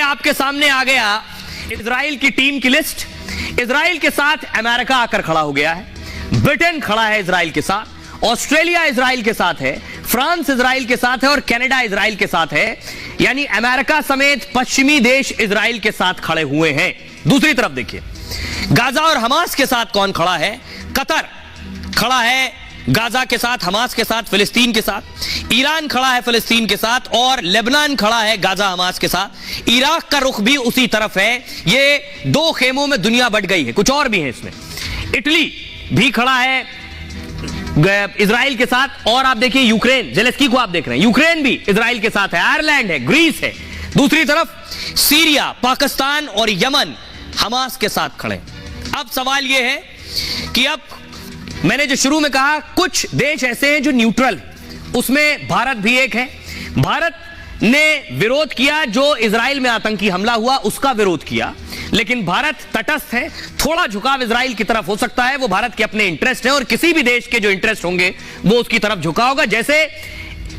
आपके सामने आ गया इजराइल की टीम की लिस्ट। इजराइल के साथ अमेरिका आकर खड़ा हो गया है, ब्रिटेन खड़ा है इजराइल के साथ, ऑस्ट्रेलिया इजराइल के साथ है, फ्रांस इजराइल के साथ है और कनाडा इजराइल के साथ है। यानी अमेरिका समेत पश्चिमी देश इजराइल के साथ खड़े हुए हैं। दूसरी तरफ देखिए, गाजा और हमास के साथ कौन खड़ा है? कतर खड़ा है गाजा के साथ, हमास के साथ, फिलिस्तीन के साथ। ईरान खड़ा है फिलिस्तीन के साथ और लेबनान खड़ा है गाजा हमास के साथ। इराक का रुख भी उसी तरफ है। ये दो खेमों में दुनिया बट गई है, कुछ और भी है इसमें। इटली भी खड़ा है इजराइल के साथ और आप देखिए यूक्रेन, जेलेंस्की को आप देख रहे हैं, यूक्रेन भी इजराइल के साथ है, आयरलैंड है, ग्रीस है। दूसरी तरफ सीरिया, पाकिस्तान और यमन हमास के साथ खड़े। अब सवाल यह है कि अब मैंने जो शुरू में कहा कुछ देश ऐसे हैं जो न्यूट्रल, उसमें भारत भी एक है। भारत ने विरोध किया, जो इजराइल में आतंकी हमला हुआ उसका विरोध किया, लेकिन भारत तटस्थ है। थोड़ा झुकाव इजराइल की तरफ हो सकता है, वो भारत के अपने इंटरेस्ट है और किसी भी देश के जो इंटरेस्ट होंगे वो उसकी तरफ झुका होगा। जैसे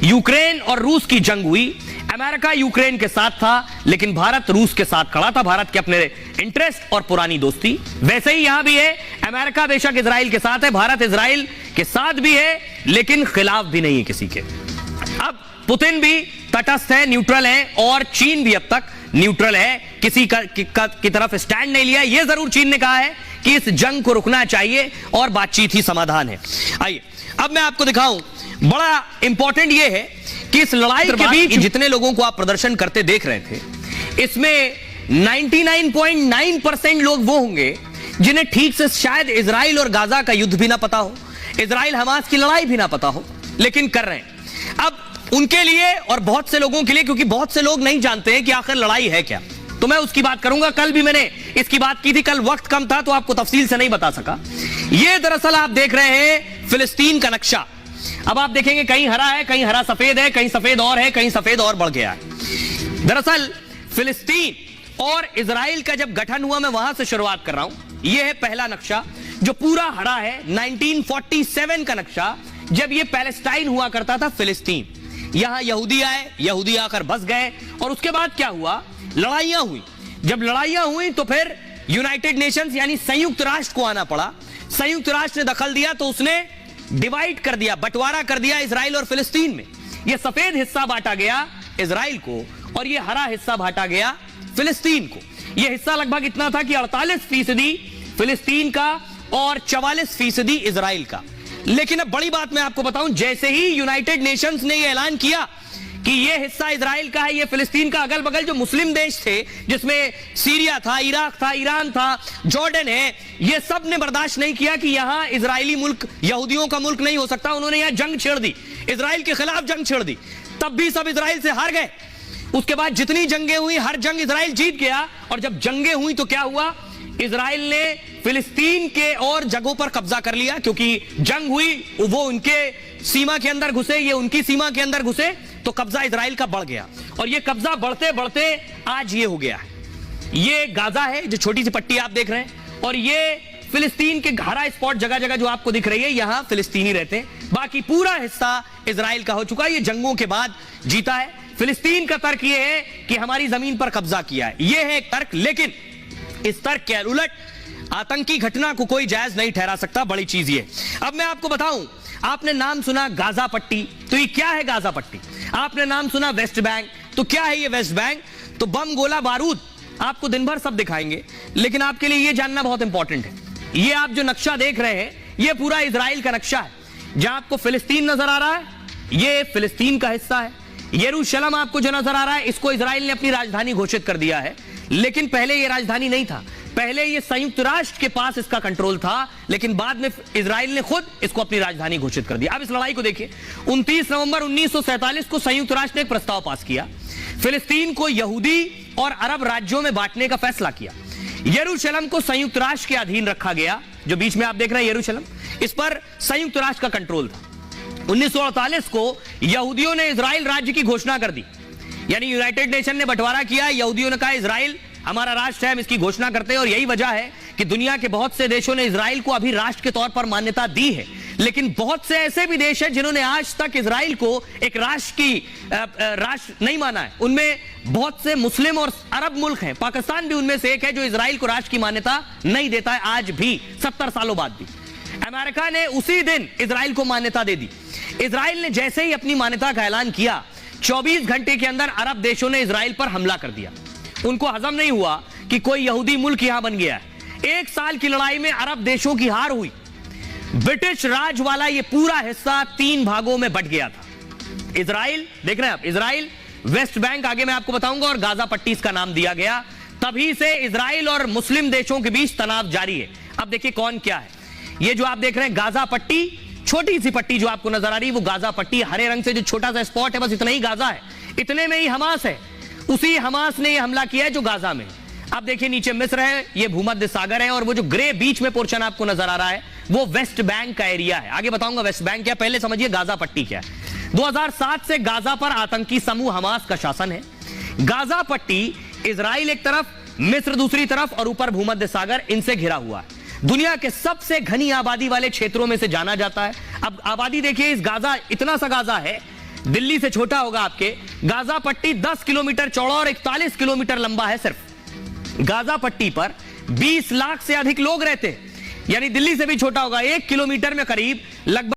यूक्रेन और रूस की जंग हुई, अमेरिका यूक्रेन के साथ था लेकिन भारत रूस के साथ खड़ा था, भारत के अपने इंटरेस्ट और पुरानी दोस्ती। वैसे ही यहां भी है, अमेरिका बेशक इजराइल के साथ है, भारत इजराइल के साथ भी है लेकिन खिलाफ भी नहीं है किसी के। अब पुतिन भी तटस्थ है, न्यूट्रल है और चीन भी अब तक न्यूट्रल है, किसी की तरफ स्टैंड नहीं लिया। यह जरूर चीन ने कहा है कि इस जंग को रुकना चाहिए और बातचीत ही समाधान है। आइए अब मैं आपको दिखाऊं, बड़ा इंपॉर्टेंट यह है कि इस लड़ाई के बीच जितने लोगों को आप प्रदर्शन करते देख रहे थे, इसमें 99.9% लोग वो होंगे जिन्हें ठीक से शायद इजराइल और गाजा का युद्ध भी ना पता हो, इजराइल हमास की लड़ाई भी ना पता हो, लेकिन कर रहे हैं। अब उनके लिए और बहुत से लोगों के लिए, क्योंकि बहुत से लोग नहीं जानते हैं कि आखिर लड़ाई है क्या, तो मैं उसकी बात करूंगा। कल भी मैंने इसकी बात की थी, कल वक्त कम था तो आपको तफसील से नहीं बता सका। यह दरअसल आप देख रहे हैं फिलिस्तीन का नक्शा। अब आप देखेंगे कहीं हरा है, कहीं हरा सफेद है, कहीं सफेद और है, कहीं सफेद और बढ़ गया है। दरअसल फिलिस्तीन और इजराइल का जब गठन हुआ, मैं वहां से शुरुआत कर रहा हूं। यह है पहला नक्शा जो पूरा हरा है, 1947 का नक्शा, जब यह पैलेस्टाइन हुआ करता था फिलिस्तीन। यहां यहूदी आए, यहूदी आकर बस गए और उसके बाद क्या हुआ, लड़ाइयां हुई। जब लड़ाइयां हुई तो फिर यूनाइटेड नेशंस यानी संयुक्त राष्ट्र को आना पड़ा। संयुक्त राष्ट्र ने दखल दिया तो उसने डिवाइड कर दिया, बंटवारा कर दिया इजराइल और फिलिस्तीन में। यह सफेद हिस्सा बांटा गया इजराइल को और यह हरा हिस्सा बांटा गया फिलिस्तीन को। यह हिस्सा लगभग इतना था कि 48% फिलिस्तीन का और 44% इजराइल का। लेकिन अब बड़ी बात मैं आपको बताऊं, जैसे ही यूनाइटेड नेशंस ने यह ऐलान किया कि यह हिस्सा इजराइल का है, यह फिलिस्तीन का, अगल बगल जो मुस्लिम देश थे जिसमें सीरिया था, इराक था, ईरान था, जॉर्डन है, यह सब ने बर्दाश्त नहीं किया कि यहां इजरायली मुल्क यहूदियों का मुल्क नहीं हो सकता। उन्होंने यहां जंग छेड़ दी, इजराइल के खिलाफ जंग छेड़ दी। तब भी सब इजराइल से हार गए। उसके बाद जितनी जंगें हुई, हर जंग इजराइल जीत गया। और जब जंगें हुई तो क्या हुआ, इजराइल ने फिलिस्तीन के और जगहों पर कब्जा कर लिया, क्योंकि जंग हुई, वो उनके सीमा के अंदर घुसे, ये उनकी सीमा के अंदर घुसे, तो कब्जा इजराइल का बढ़ गया। और ये कब्जा बढ़ते बढ़ते आज ये हो गया है। ये गाजा है, जो छोटी सी पट्टी आप देख रहे हैं, और ये फिलिस्तीन के हरा स्पॉट जगह जगह जो आपको दिख रही है, यहां फिलिस्तीनी रहते हैं। बाकी पूरा हिस्सा इजराइल का हो चुका है। ये जंगों के बाद जीता है। फिलिस्तीन का तर्क यह है कि हमारी जमीन पर कब्जा किया है, यह है एक तर्क। लेकिन इस तर्क के उलट आतंकी घटना को कोई जायज नहीं ठहरा सकता। बड़ी चीज ये, अब मैं आपको बताऊं, आपने नाम सुना गाजा पट्टी, तो ये क्या है गाजा पट्टी? आपने नाम सुना वेस्ट बैंक, तो क्या है ये वेस्ट बैंक? तो बम, गोला, बारूद आपको दिन भर सब दिखाएंगे, लेकिन आपके लिए ये जानना बहुत इंपॉर्टेंट है। ये आप जो नक्शा देख रहे हैं, ये पूरा इजराइल का नक्शा है। जहां आपको फिलिस्तीन नजर आ रहा है, ये फिलिस्तीन का हिस्सा है। यरूशलेम आपको जो नजर आ रहा है, इसको इजराइल ने अपनी राजधानी घोषित कर दिया है। लेकिन पहले ये राजधानी नहीं था, पहले ये संयुक्त राष्ट्र के पास इसका कंट्रोल था, लेकिन बाद में इजराइल ने खुद इसको अपनी राजधानी घोषित कर दिया। अब इस लड़ाई को देखिए, 29 नवंबर 1947 को संयुक्त राष्ट्र ने एक प्रस्ताव पास किया, फिलिस्तीन को यहूदी और अरब राज्यों में बांटने का फैसला किया। यरूशलेम को संयुक्त राष्ट्र के अधीन रखा गया, जो बीच में आप देख रहे हैं यरूशलेम, इस पर संयुक्त राष्ट्र का कंट्रोल था। 1948 को यहूदियों ने इजराइल राज्य की घोषणा कर दी, यानी यूनाइटेड नेशन ने बंटवारा किया। यहूदियों ने कहा इजराइल हमारा राष्ट्र है, हम इसकी घोषणा करते हैं। और यही वजह है कि दुनिया के बहुत से देशों ने इजराइल को अभी राष्ट्र के तौर पर मान्यता दी है। लेकिन बहुत से ऐसे भी देश हैं जिन्होंने आज तक इजराइल को एक राष्ट्र नहीं माना है। उनमें बहुत से मुस्लिम और अरब मुल्क हैं, पाकिस्तान भी उनमें से एक है, जो इजराइल को राष्ट्र की मान्यता नहीं देता है आज भी, 70 सालों बाद भी। अमेरिका ने उसी दिन इजराइल को मान्यता दे दी। इजराइल ने जैसे ही अपनी मान्यता का ऐलान किया, 24 घंटे के अंदर अरब देशों ने इजराइल पर हमला कर दिया। उनको हजम नहीं हुआ कि कोई यहूदी मुल्क यहां बन गया है। 1 साल की लड़ाई में अरब देशों की हार हुई। ब्रिटिश राज वाला यह पूरा हिस्सा 3 भागों में बंट गया था। इजराइल, देख रहे हैं आप, इजराइल, वेस्ट बैंक आगे मैं आपको बताऊंगा, और गाजा पट्टी इसका नाम दिया गया। तभी से इजराइल और मुस्लिम देशों के बीच तनाव जारी है। अब देखिए कौन क्या है। ये जो आप देख रहे हैं गाजा पट्टी, छोटी सी पट्टी जो आपको नजर आ रही है, वो गाजा पट्टी, हरे रंग से जो छोटा सा स्पॉट है, बस इतना ही गाजा है। इतने में ही हमास है। उसी हमास ने यह हमला किया है जो गाजा में। अब देखिए नीचे मिस्र है, ये भूमध्य सागर है, और वो जो ग्रे बीच में पोर्शन आपको नजर आ रहा है वो वेस्ट बैंक का एरिया है। आगे बताऊंगा वेस्ट बैंक क्या, पहले समझिए गाजा पट्टी क्या है। 2007 से गाजा पर आतंकी समूह हमास का शासन है। गाजा पट्टी इजराइल एक तरफ, मिस्र दूसरी तरफ, और ऊपर भूमध्य सागर इनसे घिरा हुआ है। दुनिया के सबसे घनी आबादी वाले क्षेत्रों में से जाना जाता है। अब आबादी देखिए, इस गाजा, इतना सा गाजा है, दिल्ली से छोटा होगा आपके। गाजा पट्टी 10 किलोमीटर चौड़ा और 41 किलोमीटर लंबा है। सिर्फ गाजा पट्टी पर 20 लाख से अधिक लोग रहते हैं, यानी दिल्ली से भी छोटा होगा। 1 किलोमीटर में करीब लगभग